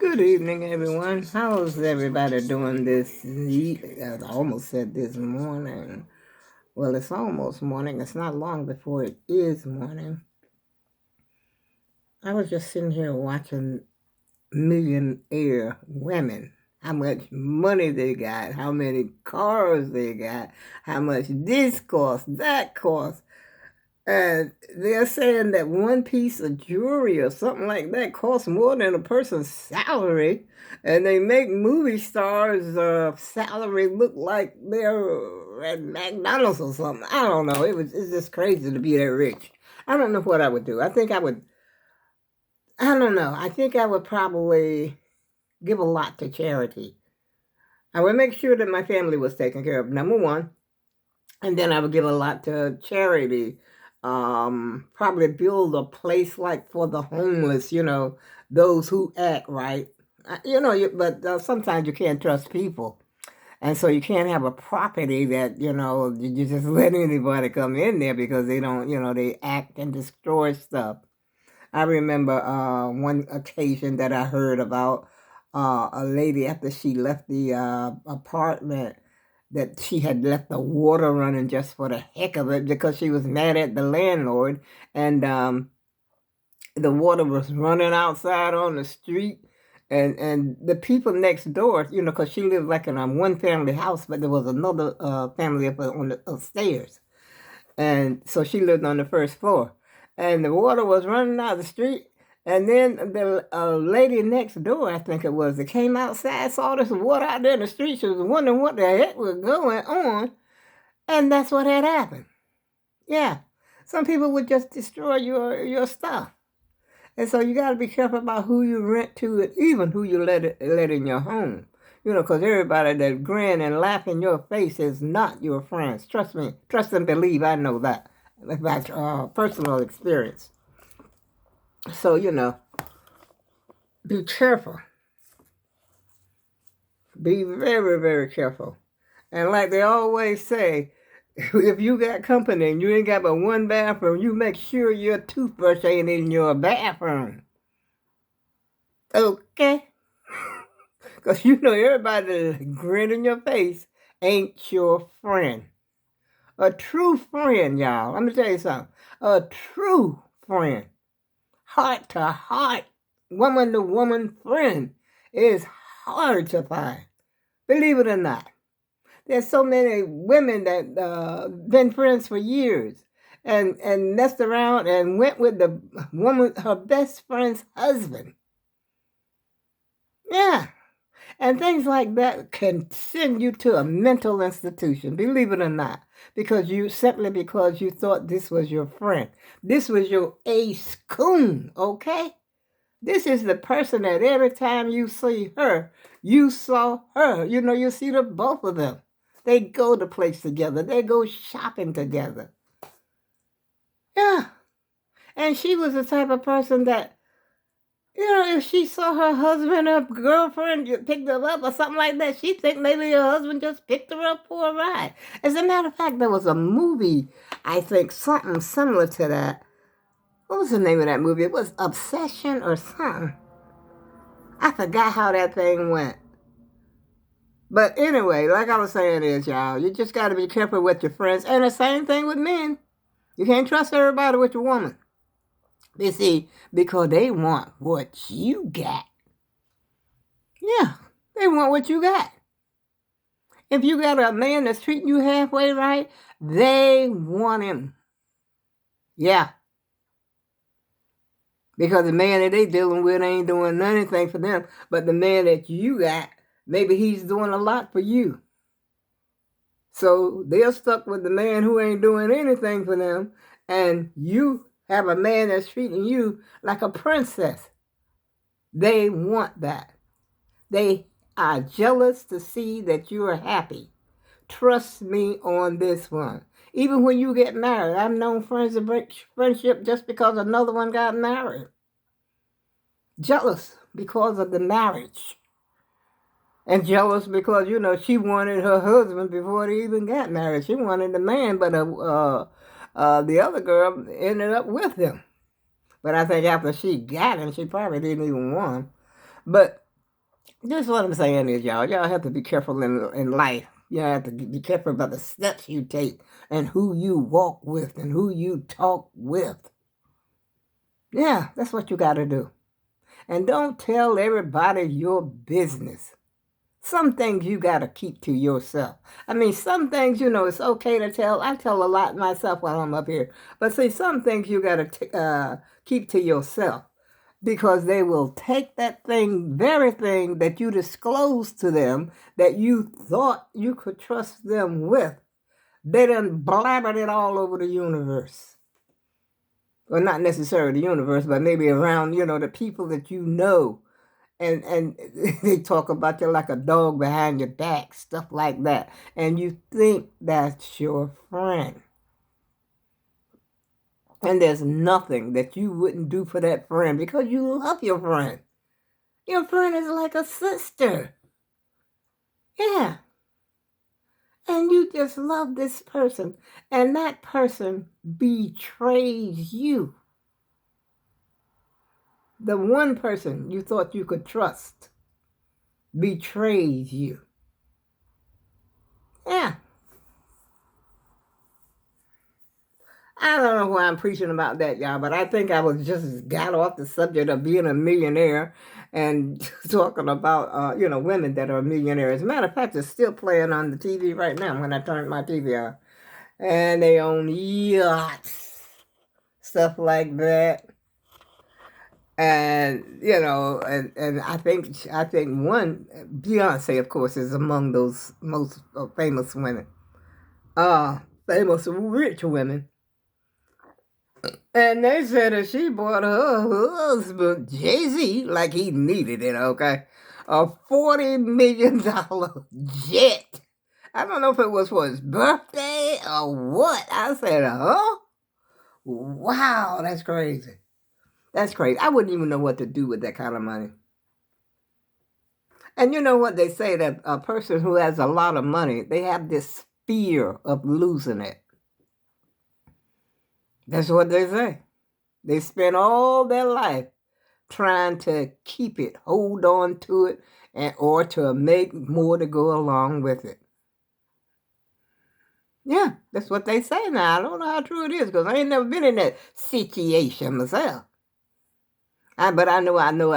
Good evening, everyone. How's everybody doing I almost said this morning. Well, it's almost morning. It's not long before it is morning. I was just sitting here watching millionaire women. How much money they got, how many cars they got, how much this costs, that costs. And they're saying that one piece of jewelry or something like that costs more than a person's salary. And they make movie stars' salary look like they're at McDonald's or something. I don't know. It's just crazy to be that rich. I don't know what I would do. I don't know. I think I would probably give a lot to charity. I would make sure that my family was taken care of, number one. And then I would give a lot to charity. Probably build a place like for the homeless, those who act right. But sometimes you can't trust people. And so you can't have a property that, you just let anybody come in there because they don't, they act and destroy stuff. I remember one occasion that I heard about a lady after she left the apartment that she had left the water running just for the heck of it because she was mad at the landlord, and the water was running outside on the street, and the people next door, because she lived like in a one family house, but there was another family up on the upstairs, and so she lived on the first floor, and the water was running out the street. And then the lady next door, I think it was, that came outside, saw this water out there in the street. She was wondering what the heck was going on. And that's what had happened. Yeah. Some people would just destroy your stuff. And so you got to be careful about who you rent to and even who you let in your home. Because everybody that grin and laugh in your face is not your friends. Trust me. Trust and believe. I know that. That's personal experience. So, be careful. Be very, very careful. And like they always say, if you got company and you ain't got but one bathroom, you make sure your toothbrush ain't in your bathroom. Okay? Because everybody that's grinning in your face ain't your friend. A true friend, y'all. Let me tell you something. A true friend, heart to heart, woman to woman friend is hard to find. Believe it or not. There's so many women that been friends for years and messed around and went with the woman, her best friend's husband. Yeah. And things like that can send you to a mental institution, believe it or not, because you thought this was your friend. This was your ace coon, okay? This is the person that every time you see her, you saw her. You see the both of them. They go to place together. They go shopping together. Yeah. And she was the type of person that, if she saw her husband or girlfriend picked her up or something like that, she'd think maybe her husband just picked her up for a ride. As a matter of fact, there was a movie, I think, something similar to that. What was the name of that movie? It was Obsession or something. I forgot how that thing went. But anyway, like I was saying is, y'all, you just got to be careful with your friends. And the same thing with men. You can't trust everybody with your woman. You see, because they want what you got. Yeah, they want what you got. If you got a man that's treating you halfway right, they want him. Yeah. Because the man that they dealing with ain't doing anything for them. But the man that you got, maybe he's doing a lot for you. So they're stuck with the man who ain't doing anything for them, and you have a man that's treating you like a princess. They want that. They are jealous to see that you are happy. Trust me on this one. Even when you get married, I've known friends that break friendship just because another one got married. Jealous because of the marriage. And jealous because, she wanted her husband before they even got married. She wanted the man, but the other girl ended up with him. But I think after she got him, she probably didn't even want him. But This is what I'm saying is, y'all have to be careful in life. You have to be careful about the steps you take and who you walk with and who you talk with. Yeah, that's what you got to do. And don't tell everybody your business. Some things you got to keep to yourself. I mean, some things, it's okay to tell. I tell a lot myself while I'm up here. But see, some things you got to keep to yourself because they will take that very thing that you disclosed to them that you thought you could trust them with. They done blabbered it all over the universe. Well, not necessarily the universe, but maybe around, the people that you know. And they talk about you like a dog behind your back, stuff like that. And you think that's your friend. And there's nothing that you wouldn't do for that friend because you love your friend. Your friend is like a sister. Yeah. And you just love this person. And that person betrays you. The one person you thought you could trust betrays you. Yeah. I don't know why I'm preaching about that, y'all, but I think I was just got off the subject of being a millionaire and talking about, women that are millionaires. As a matter of fact, it's still playing on the TV right now when I turned my TV on. And they own yachts, stuff like that. And, and I think one, Beyonce, of course, is among those most famous women. Famous rich women. And they said that she bought her husband, Jay-Z, like he needed it, okay? A $40 million jet. I don't know if it was for his birthday or what. I said, huh? Wow, that's crazy. That's crazy. I wouldn't even know what to do with that kind of money. And you know what they say, that a person who has a lot of money, they have this fear of losing it. That's what they say. They spend all their life trying to keep it, hold on to it, or to make more to go along with it. Yeah, that's what they say now. I don't know how true it is because I ain't never been in that situation myself. But I know, I know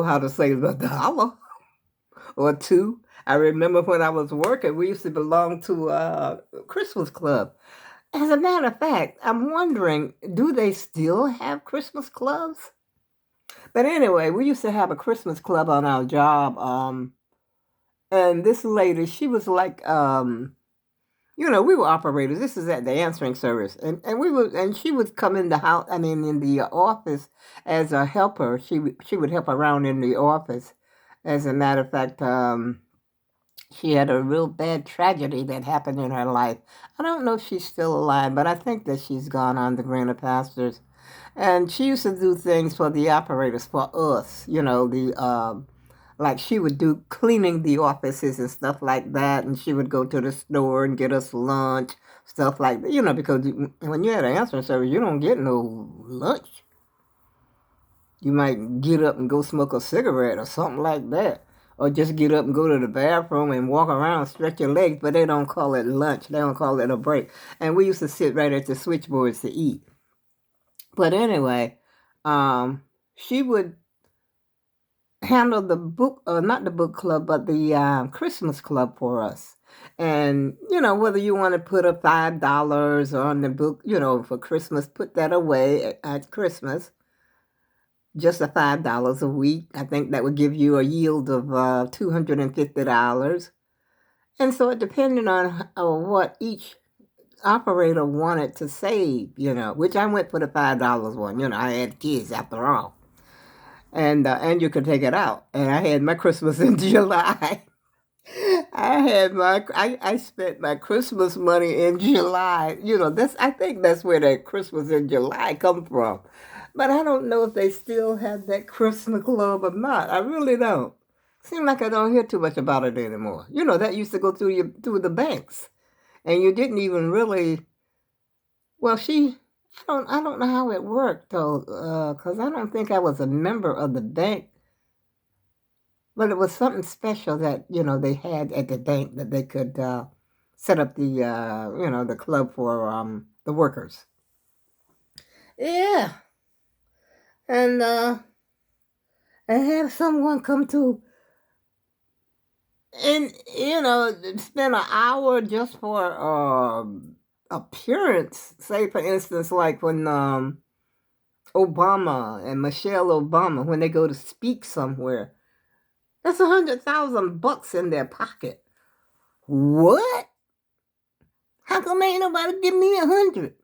how to save a dollar or two. I remember when I was working, we used to belong to a Christmas club. As a matter of fact, I'm wondering, do they still have Christmas clubs? But anyway, we used to have a Christmas club on our job. And this lady, she was like, we were operators. This is at the answering service. And she would come in the house, in the office as a helper. She would help around in the office. As a matter of fact, she had a real bad tragedy that happened in her life. I don't know if she's still alive, but I think that she's gone on to greener pastures. And she used to do things for the operators, for us, like she would do cleaning the offices and stuff like that. And she would go to the store and get us lunch, stuff like that, because when you're at an answering service, you don't get no lunch. You might get up and go smoke a cigarette or something like that. Or just get up and go to the bathroom and walk around, stretch your legs, but they don't call it lunch. They don't call it a break. And we used to sit right at the switchboards to eat. But anyway, she would handle the book, not the book club, but the Christmas club for us. And, whether you want to put a $5 on the book, for Christmas, put that away at Christmas. Just a $5 a week. I think that would give you a yield of $250. And so it depended on what each operator wanted to save, which I went for the $5 one. I had kids after all. And you could take it out. And I had my Christmas in July. I spent my Christmas money in July. I think that's where that Christmas in July come from. But I don't know if they still have that Christmas club or not. I really don't. Seems like I don't hear too much about it anymore. That used to go through the banks. And you didn't even really, well, I don't know how it worked though, because I don't think I was a member of the bank But it was something special that, they had at the bank that they could set up the club for the workers. Yeah. And have someone come to and, spend an hour just for appearance. Say, for instance, like when Obama and Michelle Obama, when they go to speak somewhere, that's $100,000 in their pocket. What? How come ain't nobody give me 100?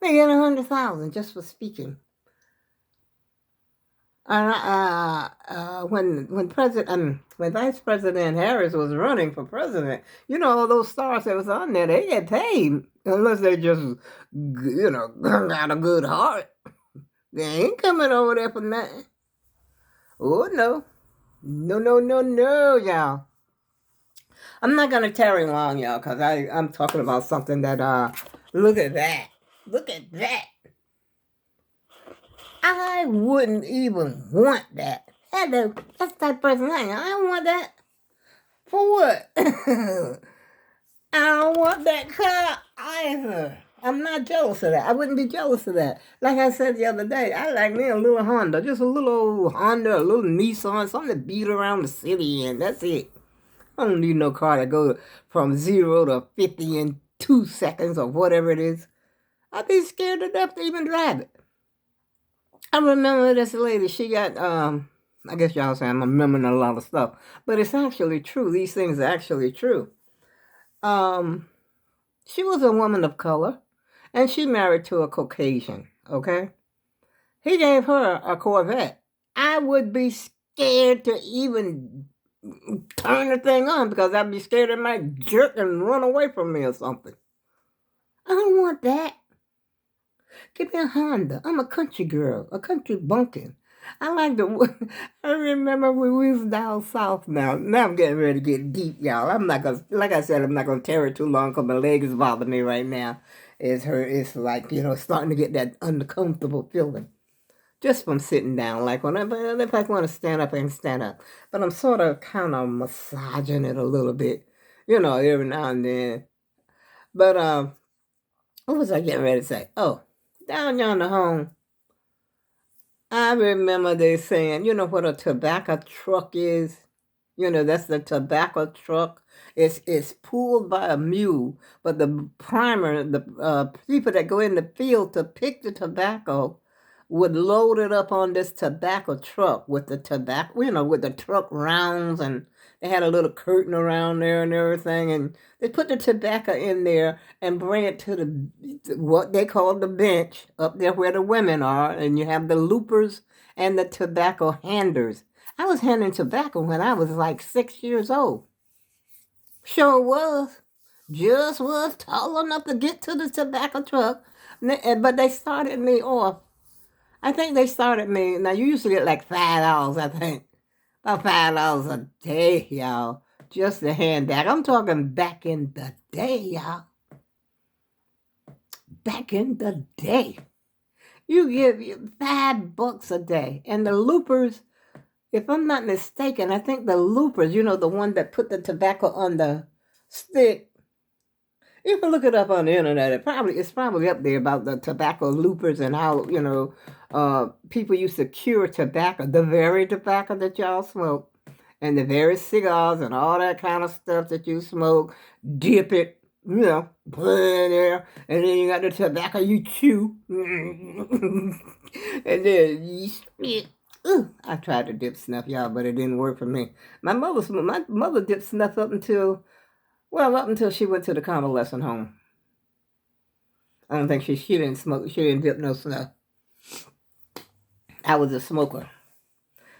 They get 100,000 just for speaking. When Vice President Harris was running for president, all those stars that was on there, they get paid unless they just, got a good heart. They ain't coming over there for nothing. Oh no, no, y'all. I'm not gonna tarry long, y'all, because I'm talking about something that look at that. Look at that. I wouldn't even want that. Hello, that's that person I don't want that. For what? I don't want that car either. I'm not jealous of that. I wouldn't be jealous of that. Like I said the other day, I like me a little Honda. Just a little old Honda, a little Nissan, something to beat around the city in. That's it. I don't need no car to go from 0 to 50 in 2 seconds or whatever it is. I'd be scared to death to even drive it. I remember this lady, she got, I guess y'all say I'm remembering a lot of stuff, but it's actually true. These things are actually true. She was a woman of color, and she married to a Caucasian, okay? He gave her a Corvette. I would be scared to even turn the thing on because I'd be scared it might jerk and run away from me or something. I don't want that. Give me a Honda. I'm a country girl, a country bumpkin. I remember when we was down south now. Now I'm getting ready to get deep, y'all. I'm not gonna, like I said, I'm not gonna tear it too long because my leg is bothering me right now. It's like, starting to get that uncomfortable feeling. Just from sitting down. Like if I want to stand up, I can stand up. But I'm sort of kind of massaging it a little bit, every now and then. But what was I getting ready to say? Oh, down yonder home, I remember they saying, you know what a tobacco truck is? That's the tobacco truck. It's pulled by a mule, but the people that go in the field to pick the tobacco would load it up on this tobacco truck with the tobacco, with the truck rounds, and they had a little curtain around there and everything, and they put the tobacco in there and bring it to what they call the bench up there where the women are, and you have the loopers and the tobacco handers. I was handing tobacco when I was like 6 years old. Sure was. Just was tall enough to get to the tobacco truck, but they started me off. I think they started me. Now you used to get like $5, I think, about $5 a day, y'all, just to hand that. I'm talking back in the day, y'all. Back in the day, you give $5 a day, and the loopers. If I'm not mistaken, I think the loopers, the one that put the tobacco on the stick. You can look it up on the internet. It's probably up there about the tobacco loopers and how, people used to cure tobacco, the very tobacco that y'all smoke, and the very cigars and all that kind of stuff that you smoke. Dip it, put it in there, and then you got the tobacco you chew, and then you spit. I tried to dip snuff, y'all, but it didn't work for me. My mother dipped snuff up until she went to the convalescent home. I don't think she didn't smoke. She didn't dip no snuff. I was a smoker.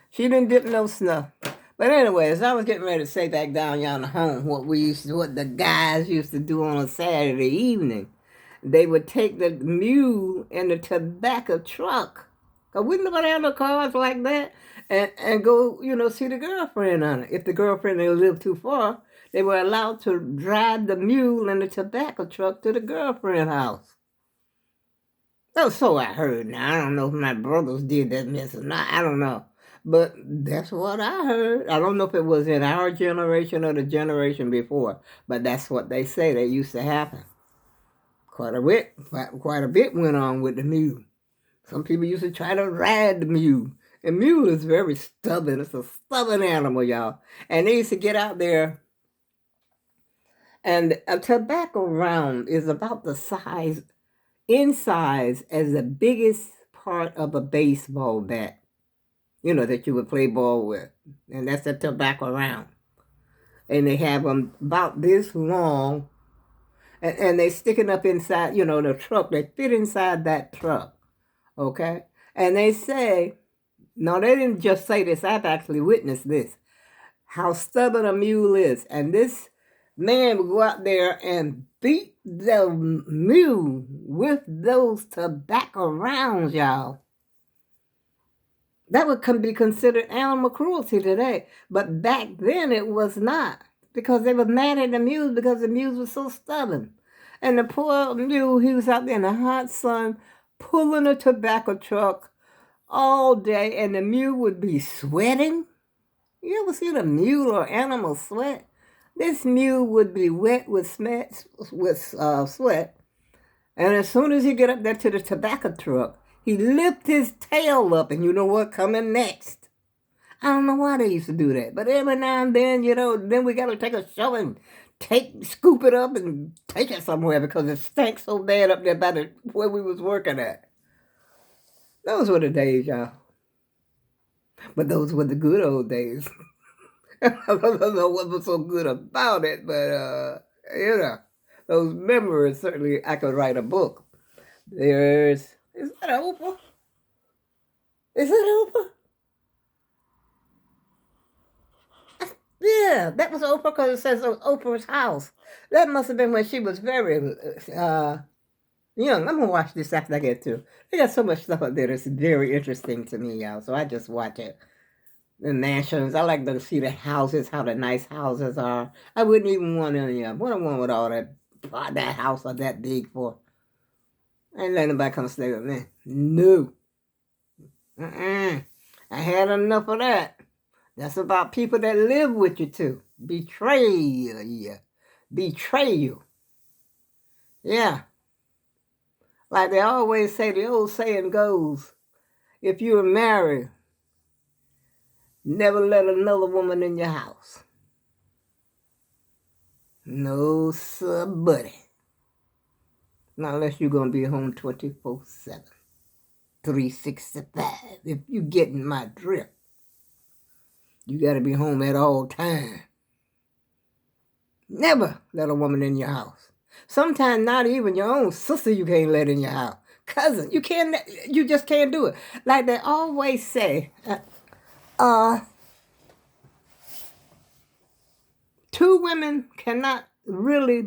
She didn't dip no snuff. But anyways, I was getting ready to say back down yonder home what the guys used to do on a Saturday evening. They would take the mule in the tobacco truck. Because we nobody have no cars like that. And go, see the girlfriend on it. If the girlfriend didn't live too far, they were allowed to drive the mule in the tobacco truck to the girlfriend's house. Oh, so I heard. Now, I don't know if my brothers did that mess or not. I don't know. But that's what I heard. I don't know if it was in our generation or the generation before, but that's what they say that used to happen. Quite a bit went on with the mule. Some people used to try to ride the mule. And mule is very stubborn. It's a stubborn animal, y'all. And they used to get out there, and a tobacco round is about the size, in size, as the biggest part of a baseball bat, that you would play ball with. And that's a tobacco round. And they have them about this long, and they sticking up inside, the truck. They fit inside that truck, okay? And they say, no, they didn't just say this. I've actually witnessed this, how stubborn a mule is. And this man would go out there and beat the mule with those tobacco rounds, y'all. That would be considered animal cruelty today. But back then it was not, because they were mad at the mules because the mules were so stubborn. And the poor mule, he was out there in the hot sun pulling a tobacco truck all day, and the mule would be sweating. You ever seen a mule or animal sweat? This mule would be wet with sweat. And as soon as he get up there to the tobacco truck, he lift his tail up, and you know what coming next? I don't know why they used to do that, but every now and then, then we got to take a shovel and scoop it up and take it somewhere because it stank so bad up there by where we was working at. Those were the days, y'all. But those were the good old days. I don't know what was so good about it, but, those memories, certainly I could write a book. Is that Oprah? Is that Oprah? Yeah, that was Oprah because it says Oprah's house. That must have been when she was very young. I'm going to watch this after I get through. They got so much stuff up there that's very interesting to me, y'all, so I just watch it. The mansions. I like to see the houses, how the nice houses are. I wouldn't even want any of them. What I want with all that house or that big for? I ain't letting nobody come stay with me. No. I had enough of that. That's about people that live with you too. Betray you. Betray you. Yeah. Like they always say, the old saying goes, if you are married, never let another woman in your house. No, sir, buddy. Not unless you're going to be home 24/7. 365. If you getting my drift. You got to be home at all times. Never let a woman in your house. Sometimes not even your own sister you can't let in your house. Cousin, you just can't do it. Like they always say, two women cannot really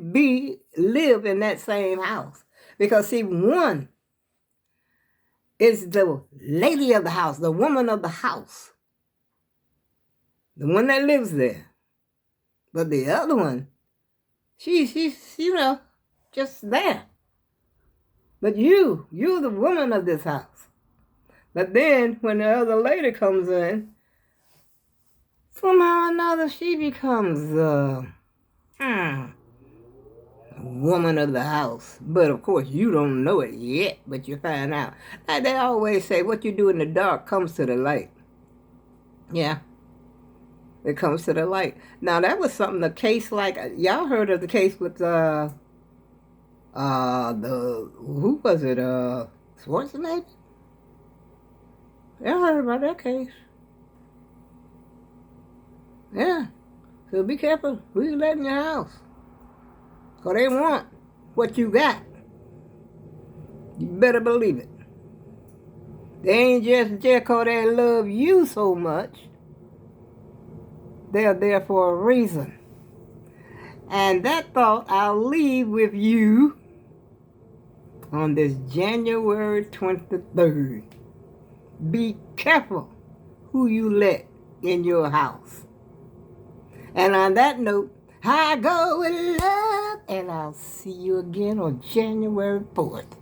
live in that same house. Because see, one is the lady of the house, the woman of the house. The one that lives there. But the other one, she's just there. But you're the woman of this house. But then when the other lady comes in, somehow or another she becomes woman of the house. But of course you don't know it yet, but you find out. Like they always say, what you do in the dark comes to the light. Yeah. It comes to the light. Now that was something, a case like, y'all heard of the case with who was it, Schwarzenegger? Y'all heard about that case. Yeah. So be careful who you let in your house. Because they want what you got. You better believe it. They ain't just there because they love you so much. They're there for a reason. And that thought I'll leave with you on this January 23rd. Be careful who you let in your house. And on that note, I go with love, and I'll see you again on January 4th.